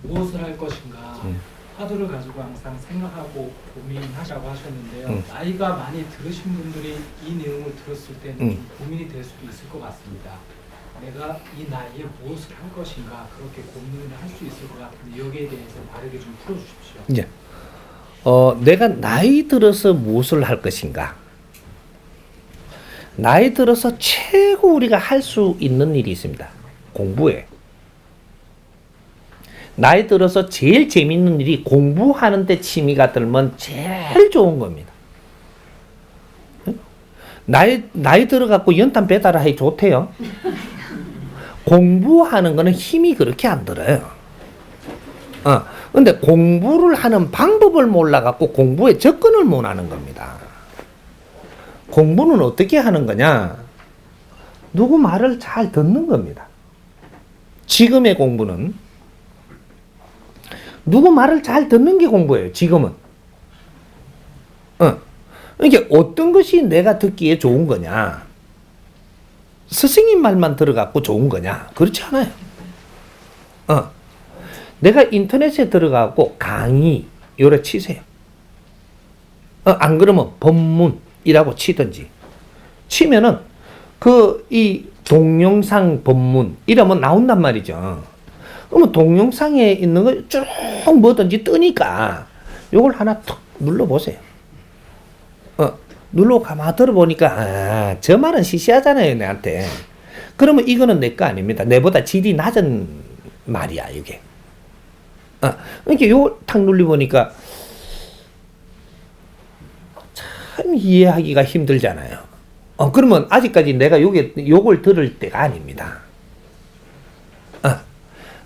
무엇을 할 것인가 화두를 가지고 항상 생각하고 고민하자고 하셨는데요. 나이가 많이 들으신 분들이 이 내용을 들었을 때는 좀 고민이 될 수도 있을 것 같습니다. 내가 이 나이에 무엇을 할 것인가 그렇게 고민을 할 수 있을 것 같은데 여기에 대해서 바르게 좀 풀어주십시오. 이제 내가 나이 들어서 무엇을 할 것인가? 나이 들어서 최고 우리가 할 수 있는 일이 있습니다. 공부에. 나이 들어서 제일 재밌는 일이 공부하는데 취미가 들면 제일 좋은 겁니다. 나이 들어갖고 연탄 배달하기 좋대요. 공부하는 거는 힘이 그렇게 안 들어요. 근데 공부를 하는 방법을 몰라갖고 공부에 접근을 못 하는 겁니다. 공부는 어떻게 하는 거냐? 누구 말을 잘 듣는 겁니다. 지금의 공부는 누구 말을 잘 듣는 게 공부예요. 지금은. 이게 어떤 것이 내가 듣기에 좋은 거냐? 스승님 말만 들어갖고 좋은 거냐? 그렇지 않아요. 내가 인터넷에 들어가고 강의 요래 치세요. 안 그러면 법문이라고 치든지 치면은 이 동영상 법문 이러면 나온단 말이죠. 그러면 동영상에 있는 거 쭉 뭐든지 뜨니까 요걸 하나 툭 눌러보세요. 눌러 가만 들어보니까 저 말은 시시하잖아요 내한테. 그러면 이거는 내 거 아닙니다. 내보다 질이 낮은 말이야 이게. 이렇게 요걸 탁 눌러보니까 참 이해하기가 힘들잖아요. 그러면 아직까지 내가 요걸 들을 때가 아닙니다.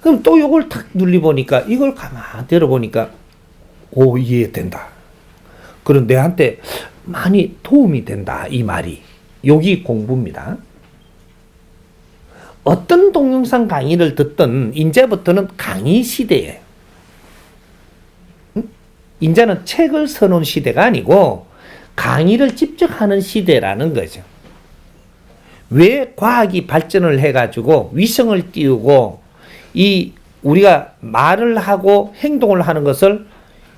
그럼 또 요걸 탁 눌러보니까 이걸 가만 들어보니까 오 이해된다. 그럼 내한테 많이 도움이 된다 이 말이. 여기 공부입니다. 어떤 동영상 강의를 듣든 이제부터는 강의 시대예요. 이제는 책을 써놓은 시대가 아니고 강의를 직접 하는 시대라는 거죠. 왜 과학이 발전을 해가지고 위성을 띄우고 우리가 말을 하고 행동을 하는 것을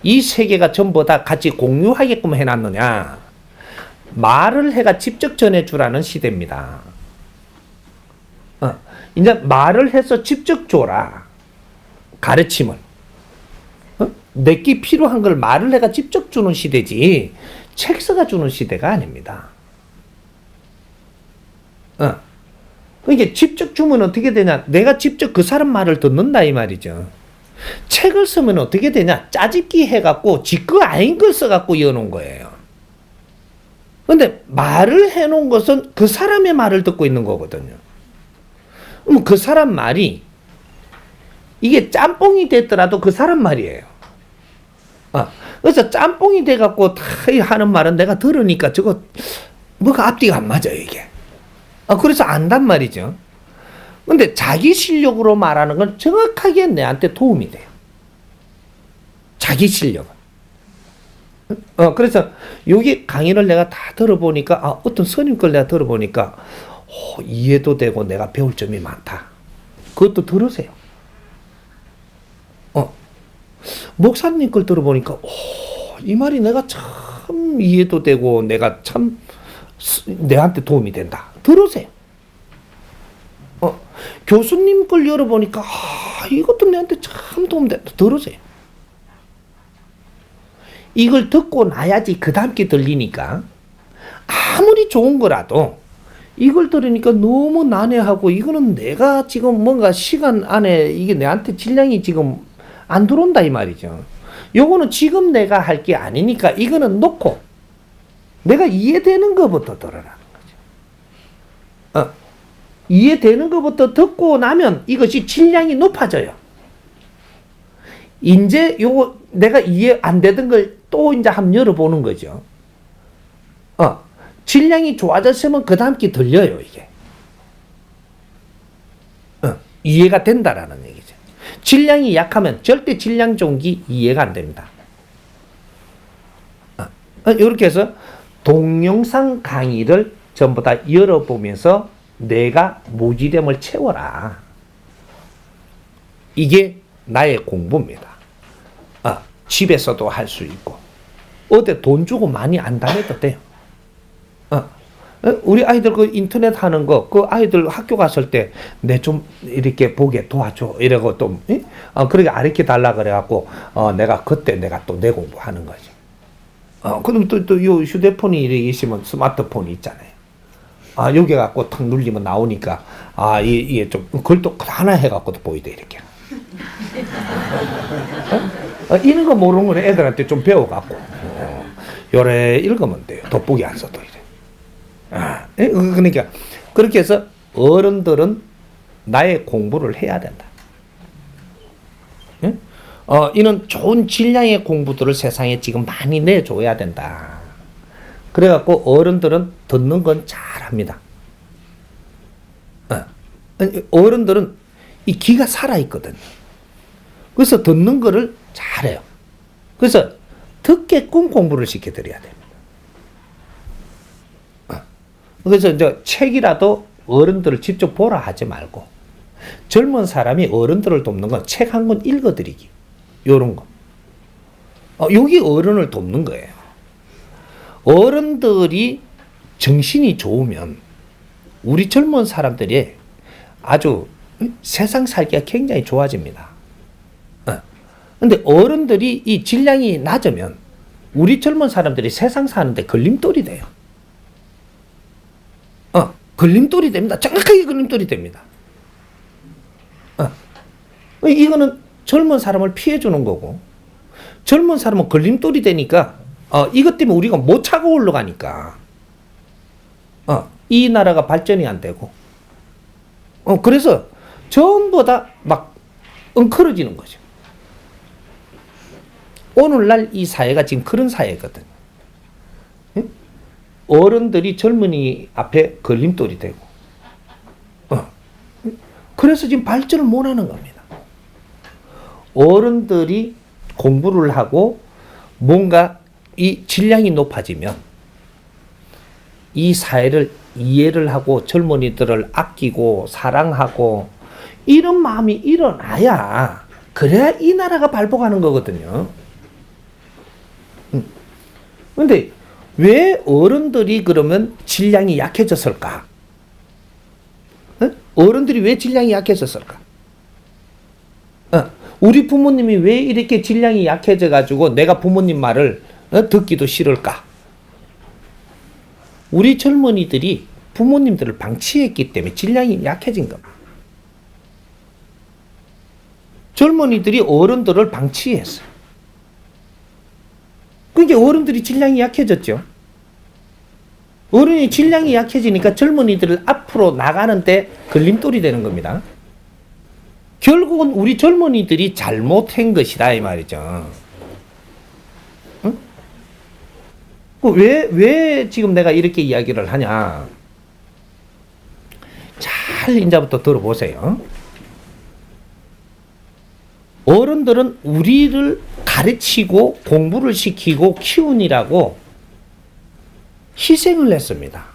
이 세계가 전부 다 같이 공유하게끔 해놨느냐? 말을 해가 직접 전해주라는 시대입니다. 이제 말을 해서 직접 줘라. 가르침을. 내게 필요한 걸 말을 해가 직접 주는 시대지 책 써가 주는 시대가 아닙니다. 이게 직접 주면 어떻게 되냐? 내가 직접 그 사람 말을 듣는다 이 말이죠. 책을 쓰면 어떻게 되냐? 짜집기 해갖고 지거 아닌 걸 써갖고 이어놓은 거예요. 근데 말을 해놓은 것은 그 사람의 말을 듣고 있는 거거든요. 그럼 그 사람 말이 이게 짬뽕이 됐더라도 그 사람 말이에요. 그래서 짬뽕이 돼갖고 다 하는 말은 내가 들으니까 저거 뭐가 앞뒤가 안 맞아요 이게. 그래서 안단 말이죠. 근데 자기 실력으로 말하는 건 정확하게 내한테 도움이 돼요. 자기 실력은. 그래서 여기 강의를 내가 다 들어보니까 어떤 스님 걸 내가 들어보니까 이해도 되고 내가 배울 점이 많다. 그것도 들으세요. 목사님 걸 들어보니까 이 말이 내가 참 이해도 되고 내가 참 내한테 도움이 된다. 들으세요. 교수님 걸 열어보니까 이것도 내한테 참 도움된다. 들으세요. 이걸 듣고 나야지 그 다음 게 들리니까 아무리 좋은 거라도 이걸 들으니까 너무 난해하고 이거는 내가 지금 뭔가 시간 안에 이게 내한테 질량이 지금 안 들어온다 이 말이죠. 요거는 지금 내가 할 게 아니니까 이거는 놓고 내가 이해되는 것부터 들어라는 거죠. 이해되는 것부터 듣고 나면 이것이 질량이 높아져요. 이제 요거 내가 이해 안 되던 걸 또 이제 한번 열어보는 거죠. 질량이 좋아졌으면 그 다음 게 들려요 이게. 이해가 된다라는 얘기죠. 질량이 약하면 절대 질량 좋은 게 이해가 안 됩니다. 이렇게 해서 동영상 강의를 전부 다 열어보면서 내가 무지됨을 채워라. 이게 나의 공부입니다. 집에서도 할 수 있고 어디 돈 주고 많이 안 다녀도 돼요. 우리 아이들 그 인터넷 하는 거, 그 아이들 학교 갔을 때 내 좀 이렇게 보게 도와줘 이러고 또 그렇게 가르쳐 달라 그래갖고 내가 그때 내가 또 내 공부하는 거지. 그럼 또 요 휴대폰이 이렇게 있으면 스마트폰이 있잖아요. 여기 갖고 탁 눌리면 나오니까 이게 좀 그걸 또 하나 해갖고 또 보이대 이렇게. 이런 거 모르는 건 애들한테 좀 배워갖고 요래 읽으면 돼요. 돋보기 안 써도 이래. 그러니까 그렇게 해서 어른들은 나의 공부를 해야 된다. 이는 좋은 질량의 공부들을 세상에 지금 많이 내줘야 된다. 그래갖고 어른들은 듣는 건 잘합니다. 어른들은 이 귀가 살아있거든요. 그래서 듣는 거를 잘해요. 그래서 듣게끔 공부를 시켜드려야 됩니다. 그래서 이제 책이라도 어른들을 직접 보라 하지 말고 젊은 사람이 어른들을 돕는 건 책 한 권 읽어드리기. 요런 거. 여기 어른을 돕는 거예요. 어른들이 정신이 좋으면 우리 젊은 사람들이 아주 세상 살기가 굉장히 좋아집니다. 근데 어른들이 이 질량이 낮으면 우리 젊은 사람들이 세상 사는데 걸림돌이 돼요. 걸림돌이 됩니다. 정확하게 걸림돌이 됩니다. 이거는 젊은 사람을 피해주는 거고, 젊은 사람은 걸림돌이 되니까, 이것 때문에 우리가 못 차고 올라가니까, 이 나라가 발전이 안 되고, 그래서 전부 다 막 엉클어지는 거죠. 오늘날 이 사회가 지금 그런 사회거든. 어른들이 젊은이 앞에 걸림돌이 되고, 그래서 지금 발전을 못 하는 겁니다. 어른들이 공부를 하고 뭔가 이 질량이 높아지면 이 사회를 이해를 하고 젊은이들을 아끼고 사랑하고 이런 마음이 일어나야 그래야 이 나라가 발복하는 거거든요. 근데 왜 어른들이 그러면 질량이 약해졌을까? 어른들이 왜 질량이 약해졌을까? 우리 부모님이 왜 이렇게 질량이 약해져 가지고 내가 부모님 말을 듣기도 싫을까? 우리 젊은이들이 부모님들을 방치했기 때문에 질량이 약해진 겁니다. 젊은이들이 어른들을 방치했어요. 그러니까 어른들이 질량이 약해졌죠. 어른이 질량이 약해지니까 젊은이들을 앞으로 나가는데 걸림돌이 되는 겁니다. 결국은 우리 젊은이들이 잘못한 것이다 이 말이죠. 응? 왜 지금 내가 이렇게 이야기를 하냐? 잘 이제부터 들어보세요. 어른들은 우리를 가르치고 공부를 시키고 키우느라고 희생을 했습니다.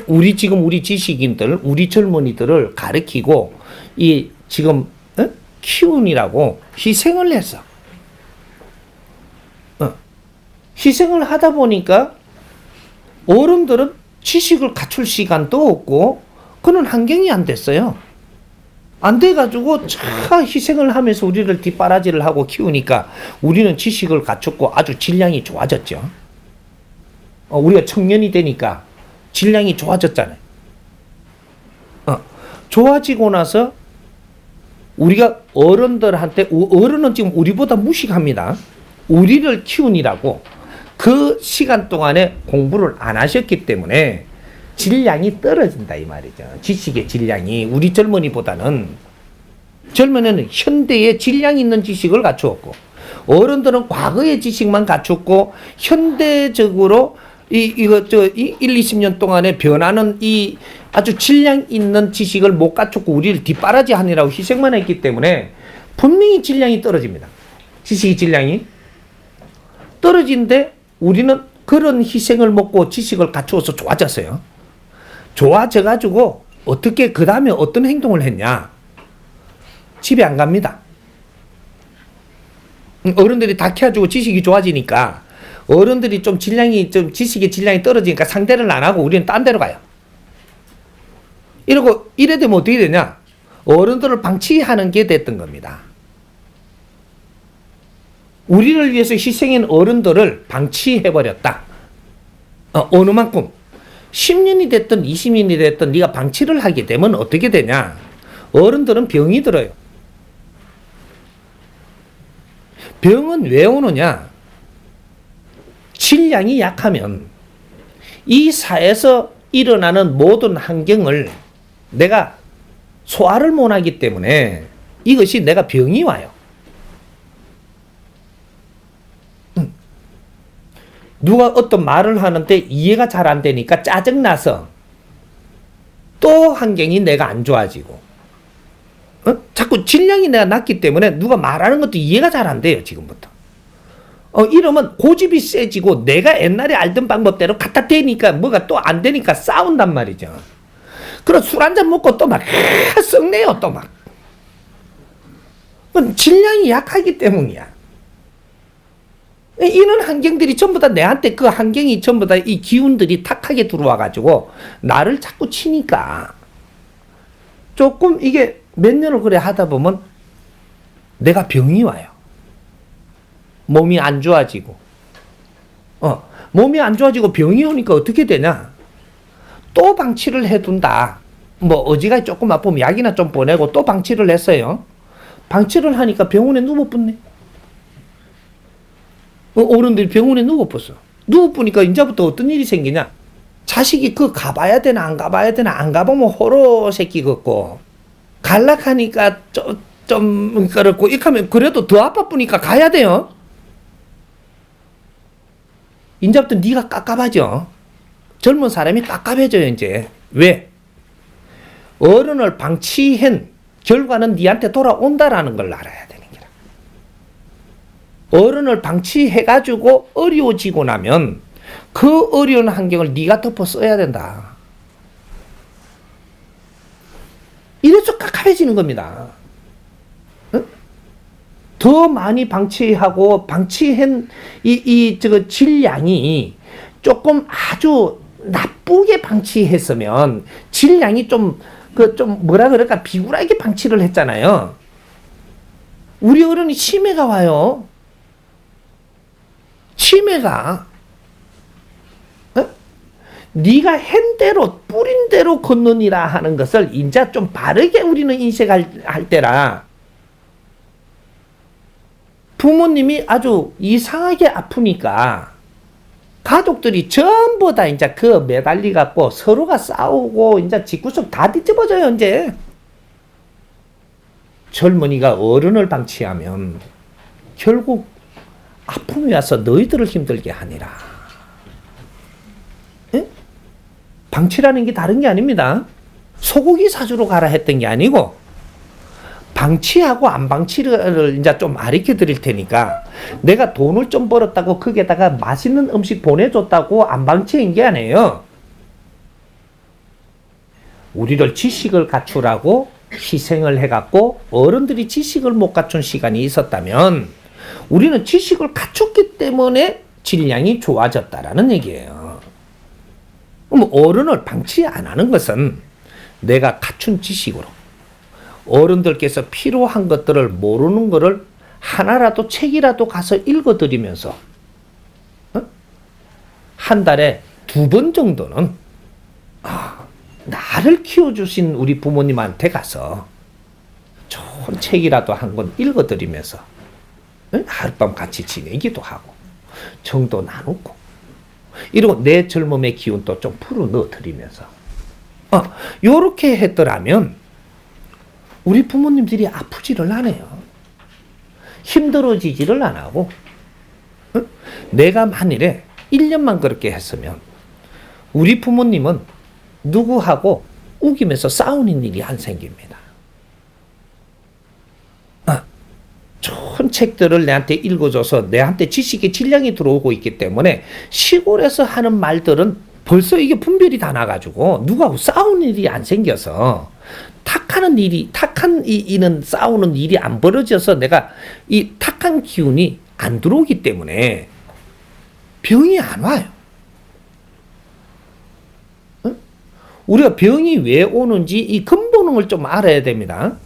우리 지식인들, 우리 젊은이들을 가르치고 지금 키우느라고 희생을 했어. 희생을 하다 보니까 어른들은 지식을 갖출 시간도 없고 그런 환경이 안 됐어요. 안 돼가지고 참 희생을 하면서 우리를 뒷바라지를 하고 키우니까 우리는 지식을 갖췄고 아주 질량이 좋아졌죠. 우리가 청년이 되니까 질량이 좋아졌잖아요. 좋아지고 나서 우리가 어른들한테, 어른은 지금 우리보다 무식합니다. 우리를 키우느라고 그 시간 동안에 공부를 안 하셨기 때문에 질량이 떨어진다 이 말이죠. 지식의 질량이 우리 젊은이보다는. 젊은이는 현대의 질량 있는 지식을 갖추었고 어른들은 과거의 지식만 갖췄고 현대적으로 20년 동안에 변하는 이 아주 질량 있는 지식을 못 갖췄고 우리를 뒷바라지 하느라고 희생만 했기 때문에 분명히 질량이 떨어집니다. 지식의 질량이 떨어진데 우리는 그런 희생을 먹고 지식을 갖추어서 좋아졌어요. 좋아져가지고 어떻게 그 다음에 어떤 행동을 했냐? 집에 안 갑니다. 어른들이 다 키워주고 지식이 좋아지니까 어른들이 좀 지식의 질량이 떨어지니까 상대를 안 하고 우리는 딴 데로 가요. 이래 되면 어떻게 되냐? 어른들을 방치하는 게 됐던 겁니다. 우리를 위해서 희생한 어른들을 방치해버렸다. 어느 만큼 10년이 됐든 20년이 됐든 네가 방치를 하게 되면 어떻게 되냐? 어른들은 병이 들어요. 병은 왜 오느냐? 질량이 약하면 이 사회에서 일어나는 모든 환경을 내가 소화를 못하기 때문에 이것이 내가 병이 와요. 누가 어떤 말을 하는데 이해가 잘 안 되니까 짜증나서 또 환경이 내가 안 좋아지고 자꾸 질량이 내가 낮기 때문에 누가 말하는 것도 이해가 잘 안 돼요. 지금부터 이러면 고집이 세지고 내가 옛날에 알던 방법대로 갖다 대니까 뭐가 또 안 되니까 싸운단 말이죠. 그럼 술 한잔 먹고 또 막 썩내요. 또 막 질량이 약하기 때문이야. 이런 환경들이 전부 다 내한테 그 환경이 전부 다 이 기운들이 탁하게 들어와 가지고 나를 자꾸 치니까 조금 이게 몇 년을 그래 하다 보면 내가 병이 와요. 몸이 안 좋아지고 몸이 안 좋아지고 병이 오니까 어떻게 되냐? 또 방치를 해둔다. 뭐 어지간히 조금 아프면 약이나 좀 보내고 또 방치를 했어요. 방치를 하니까 병원에 누워붙네. 어른들이 병원에 누워붙어. 누워보니까 이제부터 어떤 일이 생기냐? 자식이 그 가봐야 되나 안 가봐야 되나 안 가보면 호로 새끼 같고 갈락하니까 좀 그렇고 이렇게 하면 그래도 더 아파보니까 가야 돼요. 이제부터 네가 깝깝하죠. 젊은 사람이 깝깝해져요. 이제 왜? 어른을 방치한 결과는 네한테 돌아온다라는 걸 알아야 되는 거야. 어른을 방치해가지고 어려워지고 나면 그 어려운 환경을 네가 덮어 써야 된다. 이래서 깝깝해지는 겁니다. 더 많이 방치하고 방치한 저거 질량이 조금 아주 나쁘게 방치했으면 질량이 좀 뭐라 그럴까 비굴하게 방치를 했잖아요. 우리 어른이 치매가 와요. 치매가 네가 한 대로 뿌린 대로 걷느니라 하는 것을 이제 좀 바르게 우리는 인식할 때라 부모님이 아주 이상하게 아프니까 가족들이 전부 다 이제 그 매달리 갖고 서로가 싸우고 이제 집구석 다 뒤집어져요. 이제 젊은이가 어른을 방치하면 결국 아픔이 와서 너희들을 힘들게 하니라. 에? 방치라는 게 다른 게 아닙니다. 소고기 사주러 가라 했던 게 아니고 방치하고 안 방치를 이제 좀 가르쳐 드릴 테니까 내가 돈을 좀 벌었다고 거기에다가 맛있는 음식 보내줬다고 안 방치한 게 아니에요. 우리를 지식을 갖추라고 희생을 해갖고 어른들이 지식을 못 갖춘 시간이 있었다면 우리는 지식을 갖췄기 때문에 질량이 좋아졌다라는 얘기예요. 그럼 어른을 방치 안 하는 것은 내가 갖춘 지식으로 어른들께서 필요한 것들을 모르는 것을 하나라도 책이라도 가서 읽어드리면서 한 달에 2번 정도는 나를 키워주신 우리 부모님한테 가서 좋은 책이라도 한 권 읽어드리면서 하룻밤 같이 지내기도 하고 정도 나누고 이러고 내 젊음의 기운도 좀 풀어넣어드리면서 요렇게 했더라면 우리 부모님들이 아프지를 않아요. 힘들어지지를 안 하고 내가 만일에 1년만 그렇게 했으면 우리 부모님은 누구하고 우기면서 싸우는 일이 안 생깁니다. 좋은 책들을 내한테 읽어줘서 내한테 지식의 질량이 들어오고 있기 때문에 시골에서 하는 말들은 벌써 이게 분별이 다 나가지고 누구하고 싸우는 일이 안 생겨서 탁하는 탁한 이는 싸우는 일이 안 벌어져서 내가 이 탁한 기운이 안 들어오기 때문에 병이 안 와요. 어? 우리가 병이 왜 오는지 이 근본을 좀 알아야 됩니다.